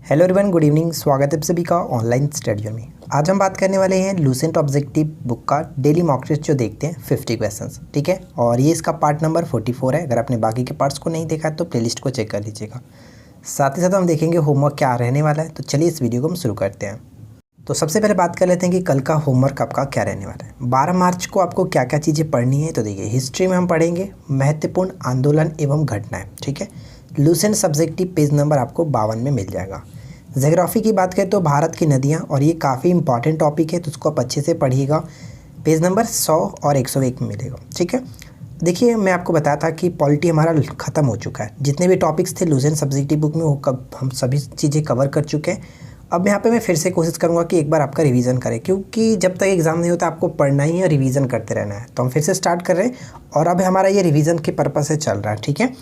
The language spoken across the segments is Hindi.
Hello everyone, good evening. स्वागत है आप सभी का ऑनलाइन स्टडी में। आज हम बात करने वाले हैं लूसेंट ऑब्जेक्टिव बुक का डेली मॉक टेस्ट जो देखते हैं 50 क्वेश्चंस, ठीक है। और ये इसका पार्ट नंबर 44 है। अगर आपने बाकी के पार्ट्स को नहीं देखा है तो प्लेलिस्ट को चेक कर लीजिएगा। साथ ही साथ हम देखेंगे होमवर्क क्या रहने वाला है। तो चलिए इस वीडियो को हम शुरू करते हैं। तो सबसे पहले बात कर लेते हैं कि कल का होमवर्क आपका क्या रहने वाला है। 12 मार्च को आपको क्या क्या चीज़ें पढ़नी है। तो देखिए, हिस्ट्री में हम पढ़ेंगे महत्वपूर्ण आंदोलन एवं घटनाएं, ठीक है। लूसेंट सब्जेक्टिव पेज नंबर आपको 52 में मिल जाएगा। ज्योग्राफी की बात करें तो भारत की नदियाँ, और ये काफ़ी इंपॉर्टेंट टॉपिक है तो उसको आप अच्छे से पढ़िएगा। पेज नंबर 100 और 101 में मिलेगा, ठीक है। देखिए, मैं आपको बताया था कि पॉलिटी हमारा ख़त्म हो चुका है। जितने भी टॉपिक्स थे लूसेंट सब्जेक्टिव बुक में वो हम सभी चीज़ें कवर कर चुके हैं। अब यहाँ पे मैं फिर से कोशिश करूँगा कि एक बार आपका रिवीजन करें, क्योंकि जब तक एग्ज़ाम नहीं होता आपको पढ़ना ही है, रिवीजन करते रहना है। तो हम फिर से स्टार्ट कर रहे हैं और अब हमारा ये रिवीजन के पर्पज़ से चल रहा है, ठीक है।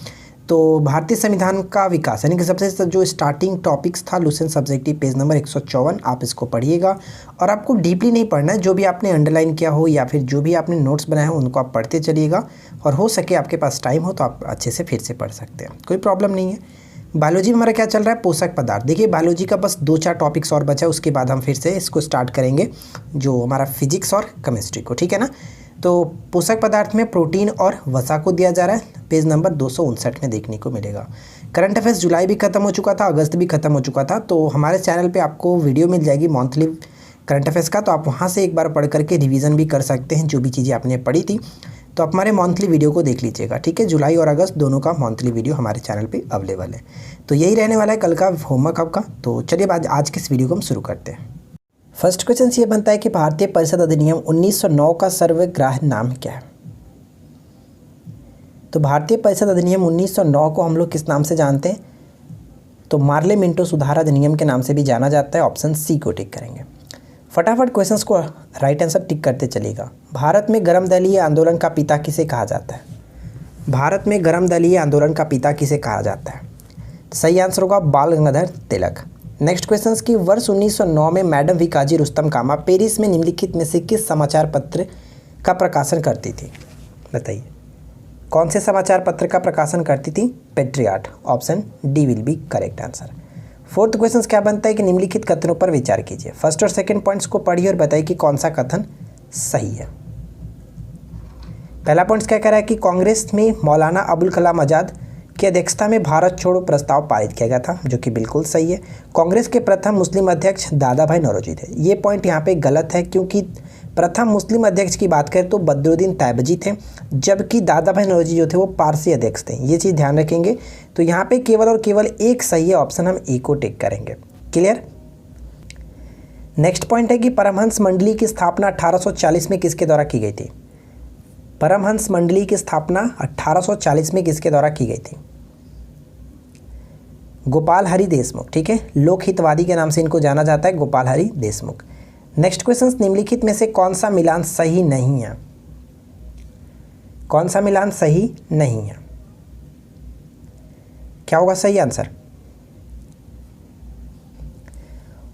तो भारतीय संविधान का विकास यानी कि सबसे जो स्टार्टिंग टॉपिक्स था लूसेंट सब्जेक्टिव पेज नंबर 154, आप इसको पढ़िएगा। और आपको डीपली नहीं पढ़ना है, जो भी आपने अंडरलाइन किया हो या फिर जो भी आपने नोट्स बनाए हो उनको आप पढ़ते चलिएगा। और हो सके आपके पास टाइम हो तो आप अच्छे से फिर से पढ़ सकते हैं, कोई प्रॉब्लम नहीं है। बायोलॉजी में हमारा क्या चल रहा है, पोषक पदार्थ। देखिए, बायोलॉजी का बस 2-4 टॉपिक्स और बचा है, उसके बाद हम फिर से इसको स्टार्ट करेंगे जो हमारा फिजिक्स और केमिस्ट्री को, ठीक है ना। तो पोषक पदार्थ में प्रोटीन और वसा को दिया जा रहा है, पेज नंबर 259 में देखने को मिलेगा। करंट अफेयर्स जुलाई भी खत्म हो चुका था, अगस्त भी खत्म हो चुका था। तो हमारे चैनल पे आपको वीडियो मिल जाएगी मंथली करंट अफेयर्स का, तो आप वहाँ से एक बार पढ़ करके रिवीजन भी कर सकते हैं जो भी चीज़ें आपने पढ़ी थी। तो आप हमारे मंथली वीडियो को देख लीजिएगा, ठीक है। जुलाई और अगस्त दोनों का मंथली वीडियो हमारे चैनल पे अवेलेबल है। तो यही रहने वाला है कल का होमवर्क आपका। तो चलिए आज के इस वीडियो को हम शुरू करते हैं। फर्स्ट क्वेश्चन ये बनता है कि भारतीय परिषद अधिनियम 1909 का सर्वग्राह्य नाम क्या है। तो भारतीय परिषद अधिनियम 1909 को हम लोग किस नाम से जानते हैं, तो मार्ले मिंटो सुधार अधिनियम के नाम से भी जाना जाता है। ऑप्शन सी को टिक करेंगे। फटाफट क्वेश्चंस को राइट आंसर टिक करते चलिएगा। भारत में गरम दलीय आंदोलन का पिता किसे कहा जाता है। भारत में गरम दलीय आंदोलन का पिता किसे कहा जाता है। सही आंसर होगा बाल गंगाधर तिलक। नेक्स्ट क्वेश्चन की वर्ष 1909 में मैडम भिकाजी रुस्तम कामा पेरिस में निम्नलिखित में से किस समाचार पत्र का प्रकाशन करती थी। बताइए, कौन से समाचार पत्र का प्रकाशन करती थी। Patriot. Option D will be correct answer. Fourth question क्या बनता है कि निम्नलिखित कथनों पर विचार कीजिए। फर्स्ट और सेकंड पॉइंट्स को पढ़िए और बताइए कि कौन सा कथन सही है। पहला पॉइंट क्या कह रहा है कि कांग्रेस में मौलाना अबुल कलाम आज़ाद की अध्यक्षता में भारत छोड़ो प्रस्ताव पारित किया गया था, जो कि बिल्कुल सही है। कांग्रेस के प्रथम मुस्लिम अध्यक्ष दादा भाई नौरोजी थे। ये पॉइंट यहाँ पे गलत है, क्योंकि प्रथम मुस्लिम अध्यक्ष की बात करें तो बदरुद्दीन तैयबजी थे, जबकि दादा भाई नौरोजी जो थे वो पारसी अध्यक्ष थे। ये चीज़ ध्यान रखेंगे। तो यहाँ पे केवल और केवल एक सही है, ऑप्शन हम ए को टिक करेंगे। क्लियर। नेक्स्ट पॉइंट है कि परमहंस मंडली की स्थापना 1840 में किसके द्वारा की गई थी। परमहंस मंडली की स्थापना 1840 में किसके द्वारा की गई थी। गोपाल हरि देशमुख, ठीक है। लोकहितवादी के नाम से इनको जाना जाता है, गोपाल हरि देशमुख। नेक्स्ट क्वेश्चन, निम्नलिखित में से कौन सा मिलान सही नहीं है। कौन सा मिलान सही नहीं है, क्या होगा सही आंसर।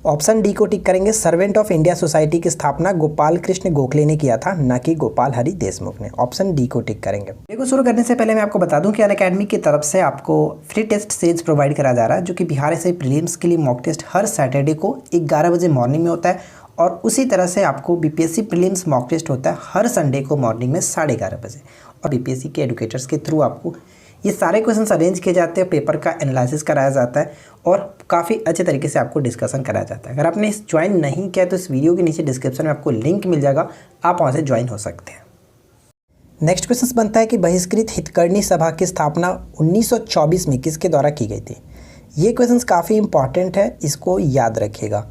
ऑप्शन डी को टिक करेंगे। सर्वेंट ऑफ इंडिया सोसाइटी की स्थापना गोपाल कृष्ण गोखले ने किया था, न कि गोपाल हरि देशमुख ने। ऑप्शन डी को टिक करेंगे। वीडियो को शुरू करने से पहले मैं आपको बता दूं कि अनअकैडमी की तरफ से आपको फ्री टेस्ट सीरीज प्रोवाइड करा जा रहा है, जो कि बिहार एसआई प्रीलिम्स के लिए मॉक टेस्ट हर सैटरडे को 11 बजे मॉर्निंग में होता है। और उसी तरह से आपको बीपीएससी प्रीलिम्स मॉक टेस्ट होता है हर संडे को मॉर्निंग में 11:30 बजे। और बीपीएससी के एडुकेटर्स के थ्रू आपको ये सारे क्वेश्चंस अरेंज किए जाते हैं, पेपर का एनालिसिस कराया जाता है और काफ़ी अच्छे तरीके से आपको डिस्कशन कराया जाता है। अगर आपने इस ज्वाइन नहीं किया तो इस वीडियो के नीचे डिस्क्रिप्शन में आपको लिंक मिल जाएगा, आप वहाँ से ज्वाइन हो सकते हैं। नेक्स्ट क्वेश्चन बनता है कि बहिष्कृत हितकर्णी सभा की स्थापना 1924 में किसके द्वारा की गई थी। ये क्वेश्चन काफ़ी इंपॉर्टेंट है, इसको याद रखिएगा।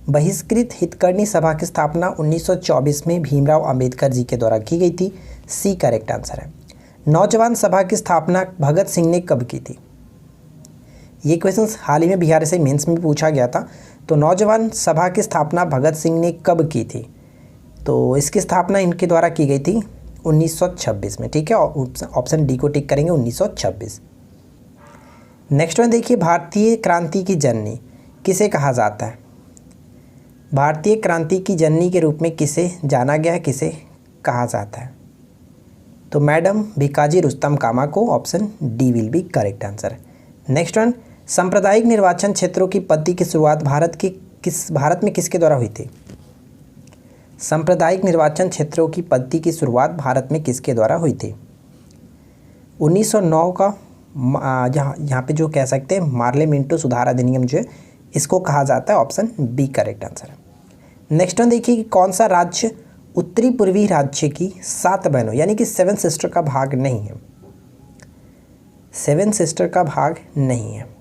बहिष्कृत हितकर्णी सभा की स्थापना 1924 में भीमराव अंबेडकर जी के द्वारा की गई थी। सी करेक्ट आंसर है। नौजवान सभा की स्थापना भगत सिंह ने कब की थी। ये क्वेश्चन हाल ही में बिहार से मेंस में पूछा गया था। तो नौजवान सभा की स्थापना भगत सिंह ने कब की थी, तो इसकी स्थापना इनके द्वारा की गई थी 1926 में, ठीक है। ऑप्शन डी को टिक करेंगे, 1926। नेक्स्ट वन देखिए, भारतीय क्रांति की जननी किसे कहा जाता है। भारतीय क्रांति की जननी के रूप में किसे जाना गया है, किसे कहा जाता है। तो मैडम भिकाजी रुस्तम कामा को। Option D will be correct answer. Next one, सांप्रदायिक निर्वाचन क्षेत्रों की पद्धति की शुरुआत भारत में किसके द्वारा हुई थी? सांप्रदायिक निर्वाचन क्षेत्रों की पद्धति की शुरुआत भारत में किसके द्वारा हुई थी? 1909 का यहाँ पे जो कह सकते हैं मार्ले मिंटो सुधार अधिनियम जो है इसको कहा जाता है। ऑप्शन बी करेक्ट आंसर है। नेक्स्ट वन देखिए कि कौन सा राज्य उत्तरी पूर्वी राज्य की 7 बहनों यानी कि 7 सिस्टर का भाग नहीं है? 7 सिस्टर का भाग नहीं है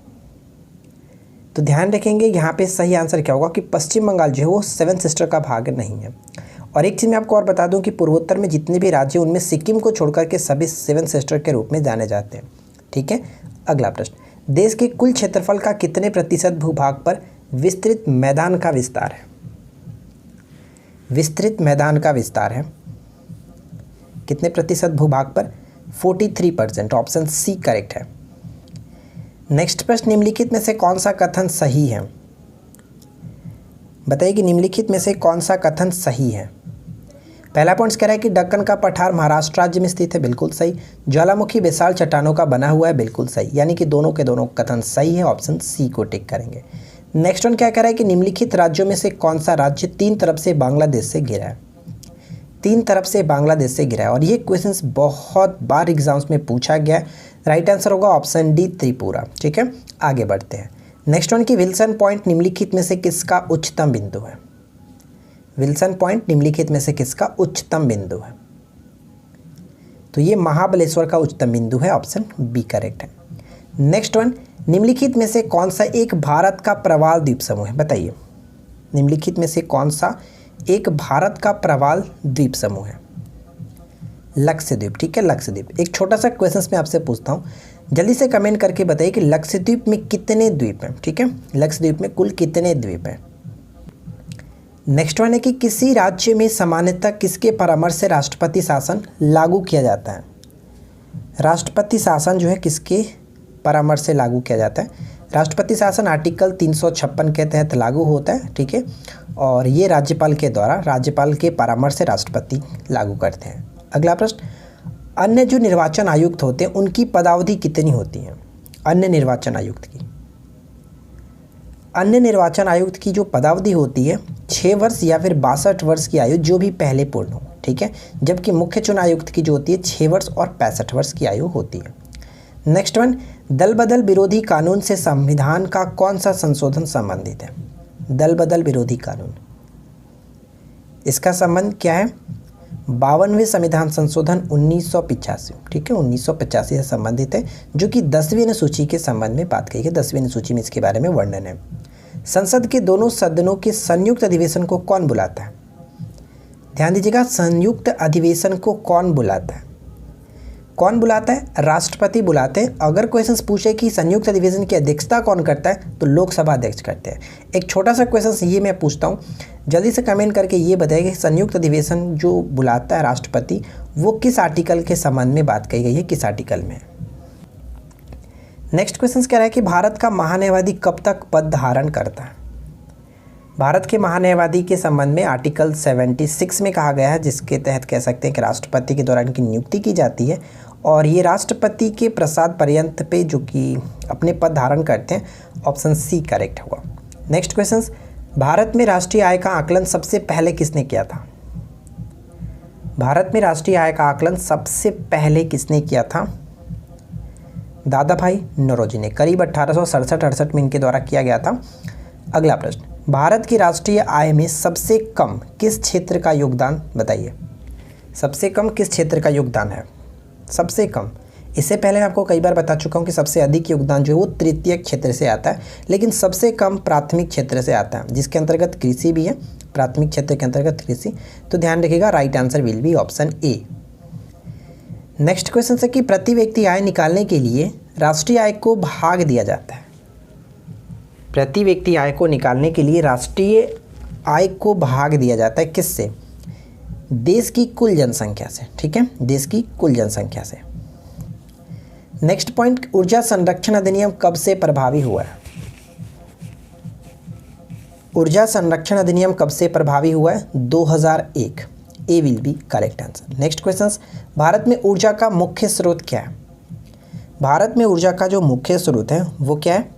तो ध्यान रखेंगे यहाँ पे सही आंसर क्या होगा कि पश्चिम बंगाल जो है वो 7 सिस्टर का भाग नहीं है। और एक चीज़ मैं आपको और बता दूं कि पूर्वोत्तर में जितने भी राज्य उनमें सिक्किम को छोड़कर के सभी 7 सिस्टर के रूप में जाने जाते हैं। ठीक है, अगला प्रश्न, देश के कुल क्षेत्रफल का कितने प्रतिशत भूभाग पर विस्तृत मैदान का विस्तार है? विस्तृत मैदान का विस्तार है कितने प्रतिशत भूभाग पर? 43%। ऑप्शन सी करेक्ट है। नेक्स्ट प्रश्न, निम्नलिखित में से कौन सा कथन सही है? बताइए कि निम्नलिखित में से कौन सा कथन सही है? पहला पॉइंट कह रहा है कि दक्कन का पठार महाराष्ट्र राज्य में स्थित है, बिल्कुल सही। ज्वालामुखी विशाल चट्टानों का बना हुआ है, बिल्कुल सही। यानी कि दोनों के दोनों कथन सही है। ऑप्शन सी को टिक करेंगे। नेक्स्ट वन क्या कह रहा है कि निम्नलिखित राज्यों में से कौन सा राज्य 3 तरफ से बांग्लादेश से घिरा है? 3 तरफ से बांग्लादेश से घिरा है और ये क्वेश्चंस बहुत बार एग्जाम्स में पूछा गया है। राइट आंसर होगा ऑप्शन डी त्रिपुरा। ठीक है, आगे बढ़ते हैं। नेक्स्ट वन की विल्सन पॉइंट निम्नलिखित में से किसका उच्चतम बिंदु है? विल्सन पॉइंट निम्नलिखित में से किसका उच्चतम बिंदु है? तो ये महाबलेश्वर का उच्चतम बिंदु है। ऑप्शन बी करेक्ट है। नेक्स्ट वन, निम्नलिखित में से कौन सा एक भारत का प्रवाल द्वीप समूह है? बताइए, निम्नलिखित में से कौन सा एक भारत का प्रवाल द्वीप समूह है? लक्षद्वीप। ठीक है, लक्षद्वीप। एक छोटा सा क्वेश्चन मैं आपसे पूछता हूँ, जल्दी से कमेंट करके बताइए कि लक्षद्वीप में कितने द्वीप हैं? ठीक है, लक्षद्वीप में कुल कितने द्वीप हैं? नेक्स्ट वन है कि किसी राज्य में सामान्यतः किसके परामर्श से राष्ट्रपति शासन लागू किया जाता है? राष्ट्रपति शासन जो है किसके परामर्श से लागू किया जाता है? राष्ट्रपति शासन आर्टिकल 356 के तहत लागू होता है। ठीक है, और ये राज्यपाल के द्वारा राज्यपाल के परामर्श से राष्ट्रपति लागू करते हैं। अगला प्रश्न, अन्य जो निर्वाचन आयुक्त होते हैं उनकी पदावधि कितनी होती है? अन्य निर्वाचन आयुक्त की, अन्य निर्वाचन आयुक्त की जो पदावधि होती है 6 वर्ष या फिर 62 वर्ष की आयु, जो भी पहले पूर्ण हो। ठीक है, जबकि मुख्य चुनाव आयुक्त की जो होती है 6 वर्ष और 65 वर्ष की आयु होती है। नेक्स्ट वन, दल बदल विरोधी कानून से संविधान का कौन सा संशोधन संबंधित है? दल बदल विरोधी कानून, इसका संबंध क्या है? 52वें संविधान संशोधन 1985। ठीक है, 1985 से संबंधित है, जो कि 10वीं अनुसूची के संबंध में बात कही है। 10वीं अनुसूची में इसके बारे में वर्णन है। संसद के दोनों सदनों के संयुक्त अधिवेशन को कौन बुलाता है? ध्यान दीजिएगा, संयुक्त अधिवेशन को कौन बुलाता है? कौन बुलाता है? राष्ट्रपति बुलाते हैं। अगर क्वेश्चंस पूछे कि संयुक्त अधिवेशन की अध्यक्षता कौन करता है, तो लोकसभा अध्यक्ष करते हैं। एक छोटा सा क्वेश्चन ये मैं पूछता हूँ, जल्दी से कमेंट करके ये बताइए कि संयुक्त अधिवेशन जो बुलाता है राष्ट्रपति, वो किस आर्टिकल के संबंध में बात कही गई है, किस आर्टिकल में? नेक्स्ट क्वेश्चन कह रहा है कि भारत का महान्यायवादी कब तक पद धारण करता है? भारत के महान्यायवादी के संबंध में आर्टिकल 76 में कहा गया है, जिसके तहत कह सकते हैं कि राष्ट्रपति के द्वारा इनकी नियुक्ति की जाती है और ये राष्ट्रपति के प्रसाद पर्यंत पे जो कि अपने पद धारण करते हैं। ऑप्शन सी करेक्ट होगा। नेक्स्ट क्वेश्चन, भारत में राष्ट्रीय आय का आकलन सबसे पहले किसने किया था? भारत में राष्ट्रीय आय का आकलन सबसे पहले किसने किया था? दादा भाई नौरोजी ने, करीब 1867-68 में इनके द्वारा किया गया था। अगला प्रश्न, भारत की राष्ट्रीय आय में सबसे कम किस क्षेत्र का योगदान? बताइए, सबसे कम किस क्षेत्र का योगदान है? सबसे कम, इससे पहले मैं आपको कई बार बता चुका हूँ कि सबसे अधिक योगदान जो है वो तृतीयक क्षेत्र से आता है, लेकिन सबसे कम प्राथमिक क्षेत्र से आता है, जिसके अंतर्गत कृषि भी है। प्राथमिक क्षेत्र के अंतर्गत कृषि, तो ध्यान रखिएगा, right answer will be option A. Next question है कि प्रति व्यक्ति आय निकालने के लिए राष्ट्रीय आय को भाग दिया जाता है। प्रति व्यक्ति आय को निकालने के लिए राष्ट्रीय आय को भाग दिया जाता है किससे? देश की कुल जनसंख्या से। ठीक है, देश की कुल जनसंख्या से। नेक्स्ट पॉइंट, ऊर्जा संरक्षण अधिनियम कब से प्रभावी हुआ है? ऊर्जा संरक्षण अधिनियम कब से प्रभावी हुआ है? 2001। A will be correct answer. Next question, भारत में ऊर्जा का मुख्य स्रोत क्या है? भारत में ऊर्जा का जो मुख्य स्रोत है वो क्या है?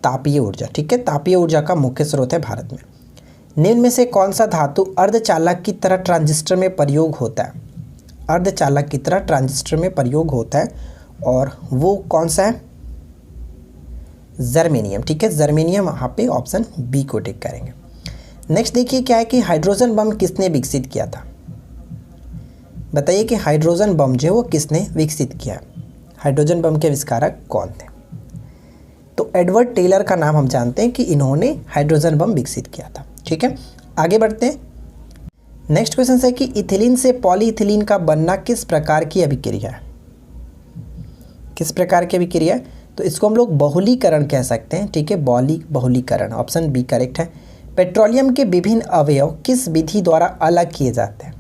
तापीय ऊर्जा, ठीक है, तापीय ऊर्जा का मुख्य स्रोत है भारत में। निम्न में से कौन सा धातु अर्धचालक की तरह ट्रांजिस्टर में प्रयोग होता है? अर्धचालक की तरह ट्रांजिस्टर में प्रयोग होता है और वो कौन सा है? जर्मेनियम, ठीक है, जर्मेनियम वहाँ पे ऑप्शन बी को टिक करेंगे। नेक्स्ट देखिए क्या है कि हाइड्रोजन बम किसने विकसित किया था? बताइए कि हाइड्रोजन बम जो है वो किसने विकसित किया? हाइड्रोजन बम के आविष्कारक कौन थे? तो एडवर्ड टेलर का नाम हम जानते हैं कि इन्होंने हाइड्रोजन बम विकसित किया था, ठीक है। आगे बढ़ते हैं। नेक्स्ट क्वेश्चन है कि इथिलीन से पॉलीइथिलीन का बनना किस प्रकार की अभिक्रिया है? किस प्रकार की अभिक्रिया है? तो इसको हम लोग बहुलीकरण कह सकते हैं, ठीक है, बहुलीकरण, ऑप्शन बी करेक्ट है। पेट्रोलियम के विभिन्न अवयव किस विधि द्वारा अलग किए जाते हैं?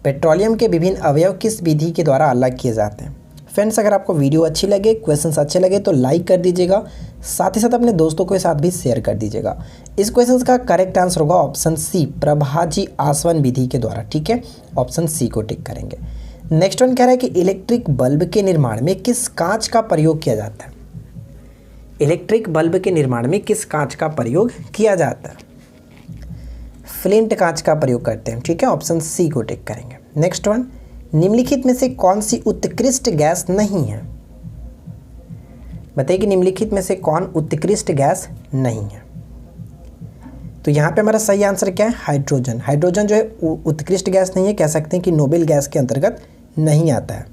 पेट्रोलियम के विभिन्न अवयव किस विधि के द्वारा अलग किए जाते हैं? फ्रेंड्स, अगर आपको वीडियो अच्छी लगे, क्वेश्चंस अच्छे लगे तो लाइक कर दीजिएगा, साथ ही साथ अपने दोस्तों के साथ भी शेयर कर दीजिएगा। इस क्वेश्चंस का करेक्ट आंसर होगा ऑप्शन सी, प्रभाजी आसवन विधि के द्वारा, ठीक है, ऑप्शन सी को टिक करेंगे। नेक्स्ट वन कह रहा है कि इलेक्ट्रिक बल्ब के निर्माण में किस कांच का प्रयोग किया जाता है? इलेक्ट्रिक बल्ब के निर्माण में किस कांच का प्रयोग किया जाता है? फ्लिंट कांच का प्रयोग करते हैं, ठीक है, ऑप्शन सी को टिक करेंगे। नेक्स्ट वन, निम्नलिखित में से कौन सी उत्कृष्ट गैस नहीं है? बताइए कि निम्नलिखित में से कौन उत्कृष्ट गैस नहीं है? तो यहाँ पे हमारा सही आंसर क्या है? हाइड्रोजन। हाइड्रोजन जो है उत्कृष्ट गैस नहीं है, कह सकते हैं कि नोबेल गैस के अंतर्गत नहीं आता है।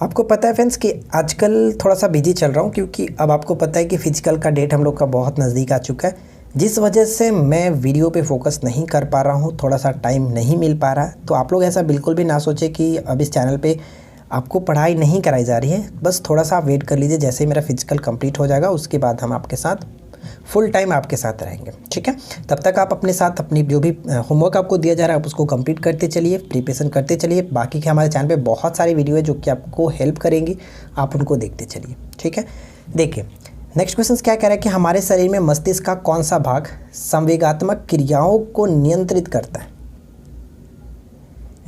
आपको पता है फ्रेंड्स कि आजकल थोड़ा सा बिजी चल रहा हूँ, क्योंकि अब आपको पता है कि फिजिकल का डेट हम लोग का बहुत नज़दीक आ चुका है, जिस वजह से मैं वीडियो पे फोकस नहीं कर पा रहा हूँ, थोड़ा सा टाइम नहीं मिल पा रहा। तो आप लोग ऐसा बिल्कुल भी ना सोचे कि अब इस चैनल पे आपको पढ़ाई नहीं कराई जा रही है, बस थोड़ा सा आप वेट कर लीजिए। जैसे ही मेरा फिजिकल कंप्लीट हो जाएगा उसके बाद हम आपके साथ फुल टाइम आपके साथ रहेंगे, ठीक है। तब तक आप अपने साथ अपनी जो भी होमवर्क आपको दिया जा रहा है आप उसको कंप्लीट करते चलिए, प्रिपरेशन करते चलिए। बाकी के हमारे चैनल पे बहुत सारी वीडियो है जो कि आपको हेल्प करेंगी, आप उनको देखते चलिए, ठीक है। देखिए नेक्स्ट क्वेश्चन क्या कह रहा है कि हमारे शरीर में मस्तिष्क का कौन सा भाग संवेगात्मक क्रियाओं को नियंत्रित करता है?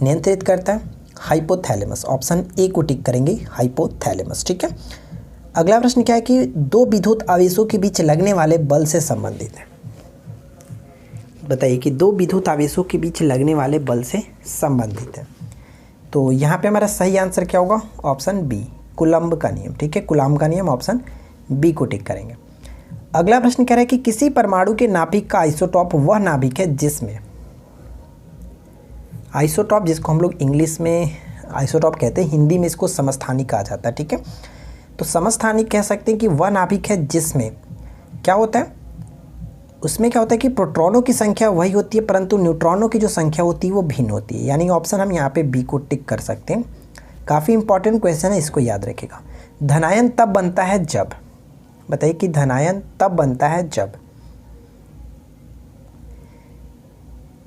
नियंत्रित करता है हाइपोथैलेमस, ऑप्शन ए को टिक करेंगे, हाइपोथैलेमस, ठीक है। अगला प्रश्न क्या है कि दो विद्युत आवेशों के बीच लगने वाले बल से संबंधित है। बताइए कि दो विद्युत आवेशों के बीच लगने वाले बल से संबंधित है। तो यहाँ पे हमारा सही आंसर क्या होगा? ऑप्शन बी, कूलम्ब का नियम, ठीक है, कूलम्ब का नियम, ऑप्शन बी को टिक करेंगे। अगला प्रश्न कह रहा है कि किसी परमाणु के नाभिक का आइसोटॉप वह नाभिक है जिसमें, आइसोटॉप जिसको हम लोग इंग्लिश में आइसोटॉप कहते हैं, हिंदी में इसको समस्थानिक कहा जाता है, ठीक है। तो समस्थानिक कह सकते हैं कि वह नाभिक है जिसमें क्या होता है, उसमें क्या होता है कि प्रोटॉनों की संख्या वही होती है परंतु न्यूट्रॉनों की जो संख्या होती है वो भिन्न होती है, यानी ऑप्शन हम यहाँ पे बी को टिक कर सकते हैं। काफ़ी इंपॉर्टेंट क्वेश्चन है, इसको याद रखिएगा। धनायन तब बनता है जब, बताइए कि धनायन तब बनता है जब,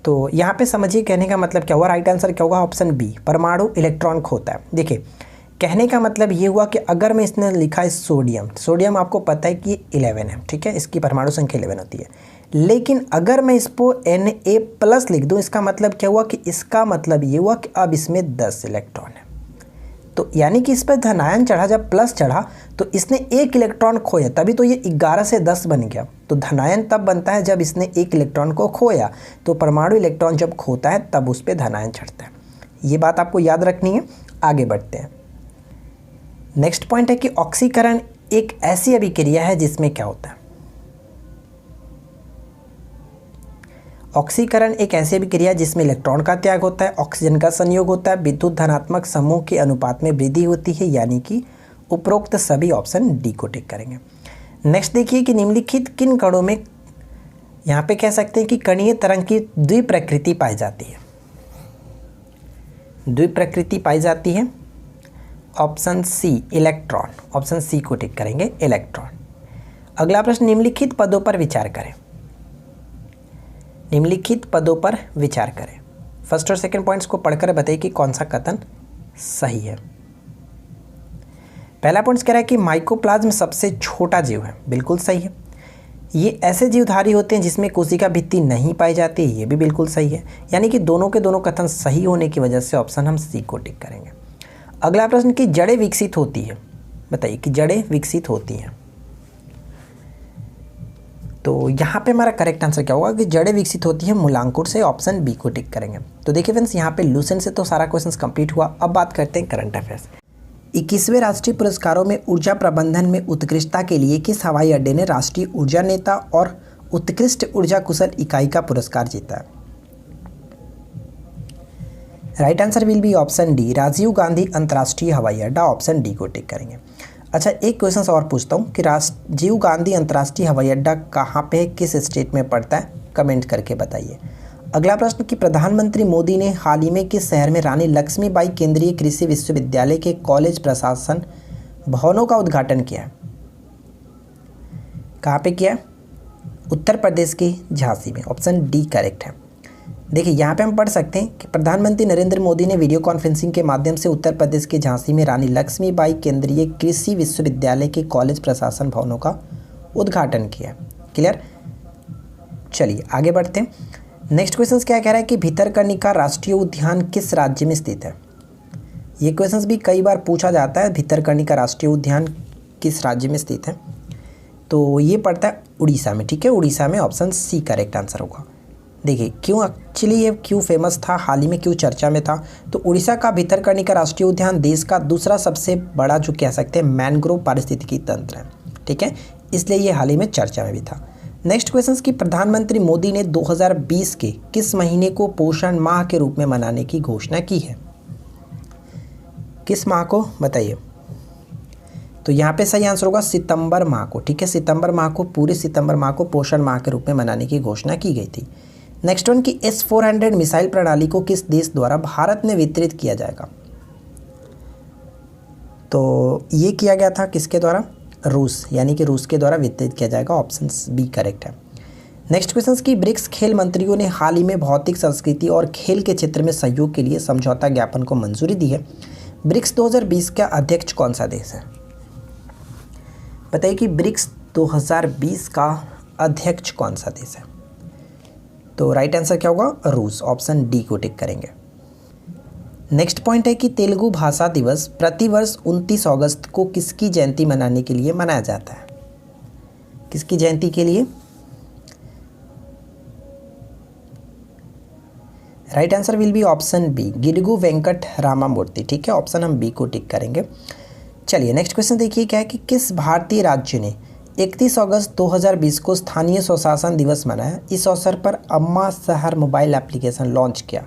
तो यहाँ पे समझिए कहने का मतलब क्या हुआ, राइट आंसर क्या होगा? ऑप्शन बी, परमाणु इलेक्ट्रॉन खोता है। देखिए कहने का मतलब ये हुआ कि अगर मैं इसने लिखा है सोडियम, सोडियम आपको पता है कि 11 है, ठीक है, इसकी परमाणु संख्या 11 होती है, लेकिन अगर मैं इसको Na+ लिख दूँ, इसका मतलब क्या हुआ कि इसका मतलब ये हुआ कि अब इसमें 10 इलेक्ट्रॉन है। तो यानी कि इस पर धनायन चढ़ा, जब प्लस चढ़ा तो इसने 1 इलेक्ट्रॉन खोया, तभी तो ये 11 से 10 बन गया। तो धनायन तब बनता है जब इसने 1 इलेक्ट्रॉन को खोया, तो परमाणु इलेक्ट्रॉन जब खोता है तब उस पर धनायन चढ़ता है। ये बात आपको याद रखनी है। आगे बढ़ते हैं। नेक्स्ट पॉइंट है कि ऑक्सीकरण एक ऐसी अभिक्रिया है जिसमें क्या होता है? ऑक्सीकरण एक ऐसी अभिक्रिया जिसमें इलेक्ट्रॉन का त्याग होता है, ऑक्सीजन का संयोग होता है, विद्युत धनात्मक समूह के अनुपात में वृद्धि होती है, यानी कि उपरोक्त सभी ऑप्शन डी को टिक करेंगे। नेक्स्ट देखिए कि निम्नलिखित किन कणों में, यहाँ पे कह सकते हैं कि कणीय तरंग की द्विप्रकृति पाई जाती है। द्विप्रकृति पाई जाती है, option C electron, option C को टिक करेंगे, इलेक्ट्रॉन। अगला प्रश्न, निम्नलिखित पदों पर विचार करें। निम्नलिखित पदों पर विचार करें। फर्स्ट और सेकंड पॉइंट्स को पढ़कर बताइए कि कौन सा कथन सही है। पहला पॉइंट कह रहा है कि माइकोप्लाज्म सबसे छोटा जीव है, बिल्कुल सही है। ये ऐसे जीवधारी होते हैं जिसमें कोशिका भित्ति नहीं पाई जाती, ये भी बिल्कुल सही है। यानी कि दोनों के दोनों कथन सही होने की वजह से ऑप्शन हम सी को टिक करेंगे। अगला प्रश्न की जड़ें विकसित होती है, बताइए कि जड़ें विकसित होती हैं। तो यहाँ पे हमारा करेक्ट आंसर क्या होगा कि जड़ें विकसित होती हैं मूलांकुर से, ऑप्शन बी को टिक करेंगे। तो देखिए फ्रेंड्स, यहाँ पे लूसेंट से तो सारा क्वेश्चंस कंप्लीट हुआ। अब बात करते हैं करंट अफेयर्स। 21वें राष्ट्रीय पुरस्कारों में ऊर्जा प्रबंधन में उत्कृष्टता के लिए किस हवाई अड्डे ने राष्ट्रीय ऊर्जा नेता और उत्कृष्ट ऊर्जा कुशल इकाई का पुरस्कार जीता है? Right answer will be option D, Rajiv Gandhi अंतर्राष्ट्रीय हवाई अड्डा, ऑप्शन डी को टिक करेंगे। अच्छा, एक क्वेश्चन और पूछता हूँ कि राजीव गांधी अंतर्राष्ट्रीय हवाई अड्डा कहाँ पे, किस स्टेट में पड़ता है? कमेंट करके बताइए। अगला प्रश्न कि प्रधानमंत्री मोदी ने हाल ही में किस शहर में रानी लक्ष्मीबाई केंद्रीय कृषि विश्वविद्यालय के कॉलेज प्रशासन भवनों का उद्घाटन किया है? कहाँ पे किया? उत्तर प्रदेश के झांसी में, ऑप्शन डी करेक्ट है। देखिए यहाँ पे हम पढ़ सकते हैं कि प्रधानमंत्री नरेंद्र मोदी ने वीडियो कॉन्फ्रेंसिंग के माध्यम से उत्तर प्रदेश के झांसी में रानी लक्ष्मीबाई केंद्रीय कृषि विश्वविद्यालय के कॉलेज प्रशासन भवनों का उद्घाटन किया। क्लियर? चलिए आगे बढ़ते हैं। नेक्स्ट क्वेश्चन क्या कह रहा है कि भितरकनिका राष्ट्रीय उद्यान किस राज्य में स्थित है? ये क्वेश्चन भी कई बार पूछा जाता है, भितरकनिका राष्ट्रीय उद्यान किस राज्य में स्थित है? तो ये पड़ता है उड़ीसा में। ठीक है, उड़ीसा में, ऑप्शन सी करेक्ट आंसर होगा। देखिए क्यों एक्चुअली ये क्यों फेमस था, हाल ही में क्यों चर्चा में था? तो उड़ीसा का भितरकनिका राष्ट्रीय उद्यान देश का दूसरा सबसे बड़ा जो कह सकते हैं मैनग्रोव पारिस्थितिकी तंत्र है। ठीक है, इसलिए ये हाल ही में चर्चा में भी था। नेक्स्ट क्वेश्चन की प्रधानमंत्री मोदी ने 2020 के किस महीने को पोषण माह के रूप में मनाने की घोषणा की है? किस माह को बताइए? तो यहाँ पे सही आंसर होगा सितंबर माह को। ठीक है, सितंबर माह को, पूरे सितंबर माह को पोषण माह के रूप में मनाने की घोषणा की गई थी। नेक्स्ट वन की S-400 मिसाइल प्रणाली को किस देश द्वारा भारत में वितरित किया जाएगा? तो ये किया गया था किसके द्वारा? रूस, यानी कि रूस के द्वारा वितरित किया जाएगा, ऑप्शन बी करेक्ट है। नेक्स्ट क्वेश्चन की ब्रिक्स खेल मंत्रियों ने हाल ही में भौतिक संस्कृति और खेल के क्षेत्र में सहयोग के लिए समझौता ज्ञापन को मंजूरी दी है। ब्रिक्स 2020 का अध्यक्ष कौन सा देश है? बताइए कि ब्रिक्स 2020 का अध्यक्ष कौन सा देश है? तो राइट आंसर क्या होगा? रूस, ऑप्शन डी को टिक करेंगे। नेक्स्ट पॉइंट है कि तेलुगु भाषा दिवस प्रतिवर्ष 29 अगस्त को किसकी जयंती मनाने के लिए मनाया जाता है? किसकी जयंती के लिए? Right answer will be option B, Gidugu Venkata Ramamurthy. ठीक है, ऑप्शन हम बी को टिक करेंगे। चलिए नेक्स्ट क्वेश्चन देखिए क्या है कि किस भारतीय राज्य ने 31 अगस्त 2020 को स्थानीय स्वशासन दिवस मनाया? इस अवसर पर अम्मा शहर मोबाइल एप्लीकेशन लॉन्च किया।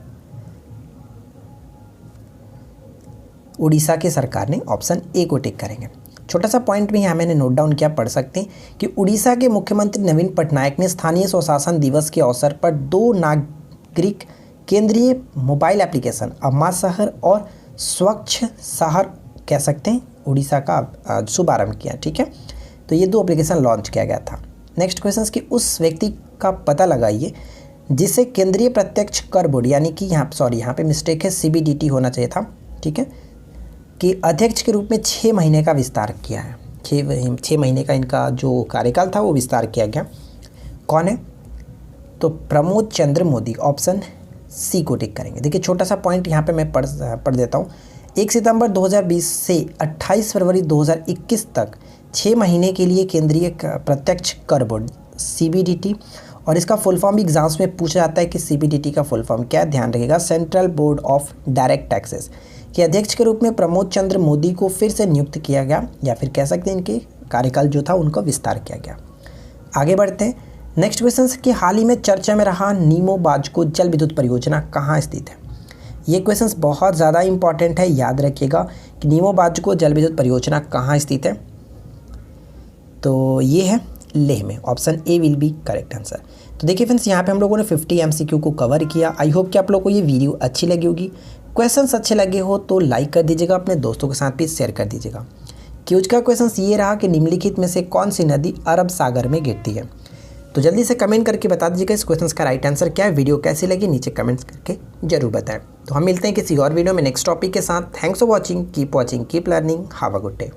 उड़ीसा की सरकार ने, ऑप्शन ए को टिक करेंगे। छोटा सा पॉइंट भी यहाँ मैंने नोट डाउन किया, पढ़ सकते हैं कि उड़ीसा के मुख्यमंत्री नवीन पटनायक ने स्थानीय स्वशासन दिवस के अवसर पर 2 नागरिक केंद्रीय मोबाइल एप्लीकेशन अम्मा शहर और स्वच्छ शहर कह सकते हैं उड़ीसा का शुभारंभ किया। ठीक है, तो ये 2 एप्लीकेशन लॉन्च किया गया था। नेक्स्ट क्वेश्चन कि उस व्यक्ति का पता लगाइए जिसे केंद्रीय प्रत्यक्ष कर बोर्ड, यानी कि यहाँ पे मिस्टेक है, CBDT होना चाहिए था। ठीक है, कि अध्यक्ष के रूप में 6 महीने का विस्तार किया है। 6 महीने का इनका जो कार्यकाल था वो विस्तार किया गया। कौन है? तो प्रमोद चंद्र मोदी, ऑप्शन सी को टिक करेंगे। देखिए छोटा सा पॉइंट यहाँ पे मैं पढ़ देता हूँ। 1 सितंबर 2020 से 28 फरवरी 2021 तक 6 महीने के लिए केंद्रीय प्रत्यक्ष कर बोर्ड CBDT, और इसका फुल फॉर्म भी एग्जाम्स में पूछा जाता है कि CBDT का फुल फॉर्म क्या है, ध्यान रखिएगा, central board of direct taxes, के अध्यक्ष के रूप में प्रमोद चंद्र मोदी को फिर से नियुक्त किया गया, या फिर कह सकते हैं इनके कार्यकाल जो था उनका विस्तार किया गया। आगे बढ़ते हैं। नेक्स्ट क्वेश्चन कि हाल ही में चर्चा में रहा नीमो बाजको जल विद्युत परियोजना कहाँ स्थित है? ये क्वेश्चन बहुत ज़्यादा इंपॉर्टेंट है, याद रखिएगा कि नीमो बाजको जल विद्युत परियोजना कहाँ स्थित है? तो ये है लेह में, option A will be correct answer. तो देखिए फ्रेंड्स, यहाँ पे हम लोगों ने 50 MCQ को कवर किया। आई होप कि आप लोगों को ये वीडियो अच्छी लगी होगी। क्वेश्चंस अच्छे लगे हो तो लाइक कर दीजिएगा, अपने दोस्तों के साथ भी शेयर कर दीजिएगा। क्यूज का क्वेश्चन ये रहा कि निम्नलिखित में से कौन सी नदी अरब सागर में गिरती है? तो जल्दी से कमेंट करके बता दीजिएगा इस क्वेश्चन का राइट आंसर क्या है। वीडियो कैसी लगी नीचे कमेंट्स करके जरूर बताएं। तो हम मिलते हैं किसी और वीडियो में नेक्स्ट टॉपिक के साथ। Thanks for watching, keep learning, have a good day.